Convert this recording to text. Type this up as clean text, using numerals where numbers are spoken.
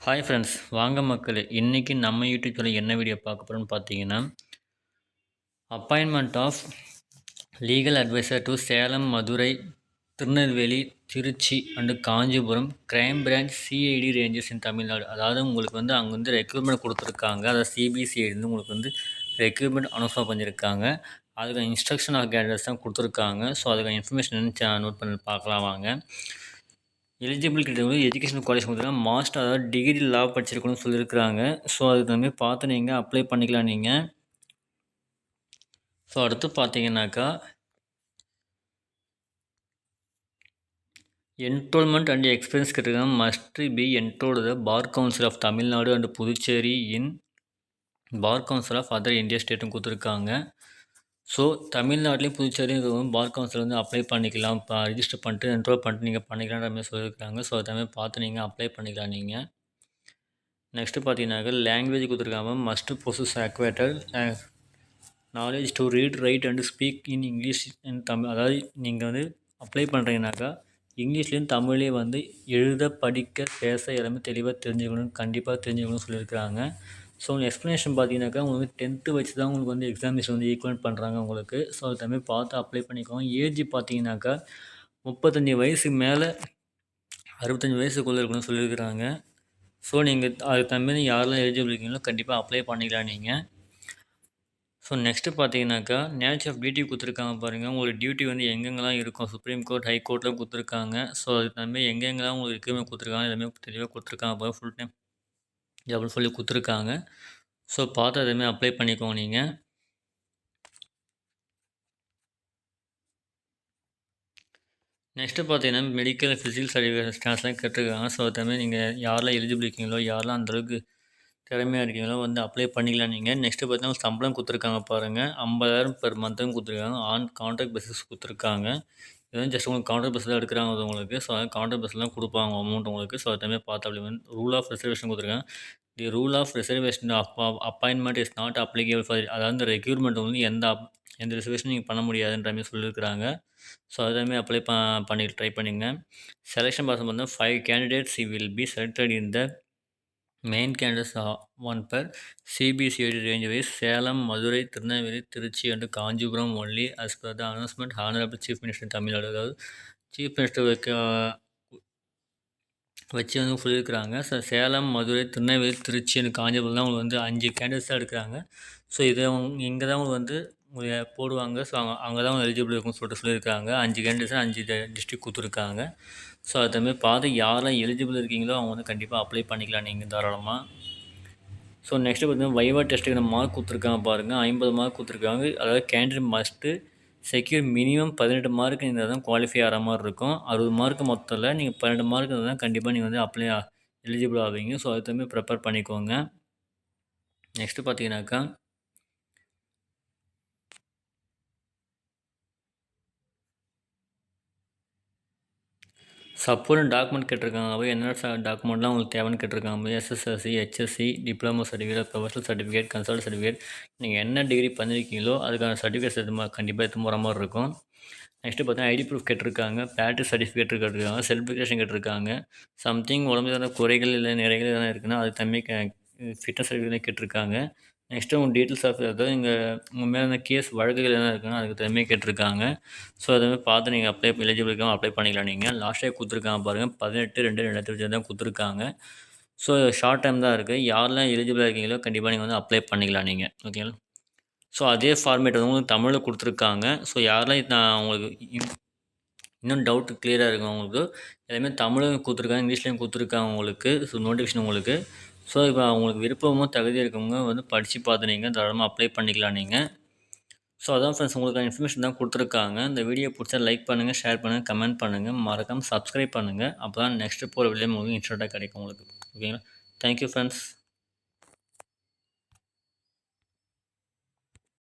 Hi friends, வாங்க மக்களே! இன்னைக்கு நம்ம யூடியூப் சேனல்ல என்ன வீடியோ பார்க்க போறோம்னு பார்த்தீங்கன்னா, appointment of legal advisor to Salem, Madurai, Tirunelveli, Trichy and Kanchipuram crime branch CID rangers in Tamil Nadu. அதாவது உங்களுக்கு வந்து அங்கே வந்து ரெக்ரூட்மெண்ட் கொடுத்துருக்காங்க. அதாவது சிபிசிஐடி வந்து உங்களுக்கு வந்து ரெக்ரூட்மெண்ட் அனௌன்ஸ் பண்ணியிருக்காங்க. அதுக்கு இன்ஸ்ட்ரக்ஷன் ஆஃப் கேண்டர்ஸ் தான் கொடுத்துருக்காங்க. ஸோ அதுக்கு இன்ஃபர்மேஷன் என்னன்னு நோட் பண்ணி பார்க்கலாம் வாங்க. எலிஜிபிள் கிட்டத்தட்ட எஜுகேஷன் குவாலிஃபிகேஷன் பார்த்தீங்கன்னா மாஸ்டர், அதாவது டிகிரி லா படிச்சிருக்கணும்னு சொல்லியிருக்கிறாங்க. ஸோ அதுக்கு தகுந்த மாதிரி பார்த்து நீங்கள் அப்ளை பண்ணிக்கலாம் நீங்கள். ஸோ அடுத்து பார்த்தீங்கன்னாக்கா என்ரோல்மெண்ட் அண்ட் எக்ஸ்பீரியன்ஸ் கேட்டிருக்காங்க. Must be enrolled the bar council of Tamil Nadu and Puducherry in bar council of other India ஸ்டேட்டும் கொடுத்துருக்காங்க. ஸோ தமிழ்நாட்டிலையும் புதுச்சேரியும் பார் கவுன்சில் வந்து அப்ளை பண்ணிக்கலாம். இப்போ ரிஜிஸ்டர் பண்ணிட்டு என்ரோல் பண்ணிட்டு நீங்கள் பண்ணிக்கலான்ற மாதிரி சொல்லியிருக்காங்க. ஸோ அதை பார்த்து நீங்கள் அப்ளை பண்ணிக்கலாம் நீங்கள். நெக்ஸ்ட்டு பார்த்தீங்கன்னாக்கா லாங்குவேஜ் கொடுத்துருக்காங்க. Must possess adequate knowledge to read, write and speak in English and Tamil. அதாவது நீங்கள் வந்து அப்ளை பண்ணுறீங்கனாக்கா இங்கிலீஷ்லேயும் தமிழ்லேயும் வந்து எழுத, படிக்க, பேச எல்லாமே தெளிவாக தெரிஞ்சுக்கணும், கண்டிப்பாக தெரிஞ்சுக்கணும்னு சொல்லியிருக்கிறாங்க. ஸோ எக்ஸ்ப்ளனேஷன் பார்த்தீங்கன்னாக்கா உங்களுக்கு 10th வச்சு தான் உங்களுக்கு வந்து எக்ஸாமினேஷன் வந்து ஈக்குவல் பண்ணுறாங்க உங்களுக்கு. ஸோ அது தமிழ் பார்த்து அப்ளை பண்ணிக்கோங்க. ஏஜ் பார்த்தீங்கன்னாக்கா 35 வயசுக்கு மேலே 65 வயசுக்குள்ளே இருக்கணும்னு சொல்லியிருக்கிறாங்க. ஸோ நீங்கள் அதுக்கு தகுந்த யாரெல்லாம் எலிஜிபிள் இருக்கீங்களோ கண்டிப்பாக அப்ளை பண்ணிக்கலாம் நீங்கள். ஸோ நெக்ஸ்ட்டு பார்த்தீங்கன்னாக்கா நேச்சர் ஆஃப் டியூட்டி கொடுத்துருக்காங்க பாருங்கள். உங்களுக்கு டியூட்டி வந்து எங்கெங்கெல்லாம் இருக்கும், சுப்ரீம் கோர்ட், ஹை கோர்ட்டில் கொடுத்துருக்காங்க. ஸோ அதுக்கு தகுந்த எங்கெங்கெல்லாம் உங்களுக்கு இருக்குமே கொடுத்துருக்காங்க, எல்லாமே தெளிவாக கொடுத்துருக்காங்க பாருங்கள். ஃபுல் டைம் அப்படின்னு சொல்லி கொடுத்துருக்காங்க. ஸோ பார்த்து அதுமாதிரி அப்ளை பண்ணிக்கோங்க நீங்கள். நெக்ஸ்ட்டு பார்த்தீங்கன்னா மெடிக்கல், ஃபிசிக்கல் சர்டிஃபிகேட் ஸ்டாண்ட்ஸ்லாம் கேட்டிருக்காங்க. ஸோ அதுமாதிரி நீங்கள் யாரெல்லாம் எலிஜிபிள் இருக்கீங்களோ, யாரெல்லாம் அந்தளவுக்கு திறமையாக இருக்கீங்களோ வந்து அப்ளை பண்ணிக்கலாம் நீங்கள். நெக்ஸ்ட்டு பார்த்தீங்கன்னா சம்பளம் கொடுத்துருக்காங்க பாருங்கள். 50,000 பெர் மந்த்தும் கொடுத்துருக்காங்க. ஆன் கான்ட்ராக்ட் பேசிஸ் கொடுத்துருக்காங்க. இது வந்து ஜஸ்ட் உங்களுக்கு கான்ட்ராக்ட் பேஸில் எடுக்கிறாங்க அது உங்களுக்கு. ஸோ அது கான்ட்ராக்ட் பேஸில் கொடுப்பாங்க அமௌண்ட் உங்களுக்கு. ஸோ அதுமாதிரி பார்த்து அப்ளை பண்ணி ரூல் ஆஃப் ரிசர்வேஷன் கொடுத்துருக்காங்க. The rule of reservation appointment is not applicable for, அதாவது ரெக்யூர்மெண்ட் வந்து எந்த ரிசர்வேஷன் நீங்கள் பண்ண முடியாதுன்ற மாதிரி சொல்லியிருக்கிறாங்க. ஸோ அதுமாதிரி அப்ளை பண்ணி ட்ரை பண்ணிங்க. செலெக்ஷன் ப்ராசஸ் வந்து 5 candidates will be selected in the main candidates one per CBCID range wise Salem, Madurai, Tirunelveli, Trichy and Kanchipuram only as per the announcement honourable chief minister Tamil Nadu. அதாவது சீஃப் மினிஸ்டர் வச்சு வந்து சொல்லியிருக்கிறாங்க. ஸோ சேலம், மதுரை, திருநெல்வேலி, திருச்சி அண்ட் காஞ்சிபுரம் தான் உங்களுக்கு வந்து 5 கேண்டிடேட்ஸ் தான் எடுக்கிறாங்க. ஸோ இதை இங்கே தான் உங்களுக்கு வந்து போடுவாங்க. ஸோ அங்கே தான் எலிஜிபிள் இருக்குன்னு சொல்லியிருக்காங்க. 5 கேண்டிடேட்ஸ் 5 டிஸ்ட்ரிக்ட் கொடுத்துருக்காங்க. ஸோ அதுமாதிரி பார்த்து யாரெல்லாம் எலிஜிபிள் இருக்கீங்களோ அவங்க வந்து கண்டிப்பாக அப்ளை பண்ணிக்கலாம் நீங்கள் தாராளமாக. ஸோ நெக்ஸ்ட்டு பார்த்தீங்கன்னா வைவா டெஸ்ட்டுக்கு மார்க் கொடுத்துருக்காங்க பாருங்கள். 50 மார்க் கொடுத்துருக்காங்க. அதாவது candidate must secure minimum 18 mark இருந்தால் தான் குவாலிஃபை ஆகிற மாதிரி இருக்கும். 60 மார்க் மொத்தத்தில் நீங்கள் 12 மார்க் இருந்தால் தான் கண்டிப்பாக நீங்கள் வந்து அப்ளை எலிஜிபிள் ஆவீங்க. ஸோ அதுமாதிரி ப்ரிப்பேர் பண்ணிக்கோங்க. நெக்ஸ்ட்டு பார்த்தீங்கன்னாக்கா சப்போர்ட் டாக்குமெண்ட் கேட்டிருக்காங்க. போய் என்னென்ன டாக்குமெண்ட்லாம் உங்களுக்கு தேவைன்னு கேட்டிருக்காங்க. SSLC, HSC, diploma certificate, professional certificate, consult certificate, நீங்கள் என்ன டிகிரி பண்ணியிருக்கீங்களோ அதுக்கான சர்டிஃபிகேட்ஸ் கண்டிப்பாக எடுத்து போகிற மாதிரி இருக்கும். நெக்ஸ்ட்டு பார்த்தீங்கன்னா ஐடி ப்ரூஃப் கேட்டிருக்காங்க, ப்ராக்டிஸ் சர்டிஃபிகேட் கேட்டிருக்காங்க, செல்ஃபிகேஷன் கேட்டிருக்காங்க. சம்திங் உடம்பு ஏதாவது குறைகள் இல்லை நிறைகள் எதனா இருக்குன்னா அது தம்பி ஃபிட்னஸ் சர்டிஃபிகேட் கேட்டிருக்காங்க. நெக்ஸ்ட்டு உங்கள் டீட்டெயில்ஸ் ஆஃப் அதாவது உங்கள் மேலே அந்த கேஸ் வழக்குகள் எதனா இருக்குன்னா அதுக்கு தகுந்த கேட்டிருக்காங்க. ஸோ அதுமாதிரி பார்த்து நீங்கள் எலிஜிபிள் இருக்காமல் அப்ளை பண்ணிக்கலாம் நீங்கள். லாஸ்ட்டாக கொடுத்துருக்காங்க பாருங்கள், 18/2/2020 தான் கொடுத்துருக்காங்க. ஸோ ஷார்ட் டைம் தான் இருக்குது. யாரெல்லாம் எலிஜிபிளாக இருக்கீங்களோ கண்டிப்பாக நீங்கள் வந்து அப்ளை பண்ணிக்கலாம் நீங்கள். ஓகேங்களா? ஸோ அதே ஃபார்மேட் வந்து உங்களுக்கு தமிழில் கொடுத்துருக்காங்க. ஸோ யாரெல்லாம் நான் உங்களுக்கு இன்னும் டவுட் கிளியராக இருக்கும் உங்களுக்கு, எல்லாமே தமிழும் கொடுத்துருக்காங்க, இங்கிலீஷ்லேயும் கொடுத்துருக்காங்க உங்களுக்கு. ஸோ நோட்டிஃபிகேஷன் உங்களுக்கு. ஸோ இப்போ அவங்களுக்கு விருப்பமோ தகுதி இருக்கவங்க வந்து படித்து பார்த்து நீங்கள் தாராளமாக அப்ளை பண்ணிக்கலாம் நீங்கள். ஸோ அதான் ஃப்ரெண்ட்ஸ், உங்களுக்கு இன்ஃபர்மேஷன் தான் கொடுத்துருக்காங்க. இந்த வீடியோ பிடிச்சா லைக் பண்ணுங்கள், ஷேர் பண்ணுங்கள், கமெண்ட் பண்ணுங்கள், மறக்காமல் சப்ஸ்கிரைப் பண்ணுங்கள். அப்போ தான் நெக்ஸ்ட்டு போகிற வீடியோ உங்களுக்கு இன்ஸ்டண்ட்டாக கிடைக்கும் உங்களுக்கு. ஓகேங்களா? Thank you friends.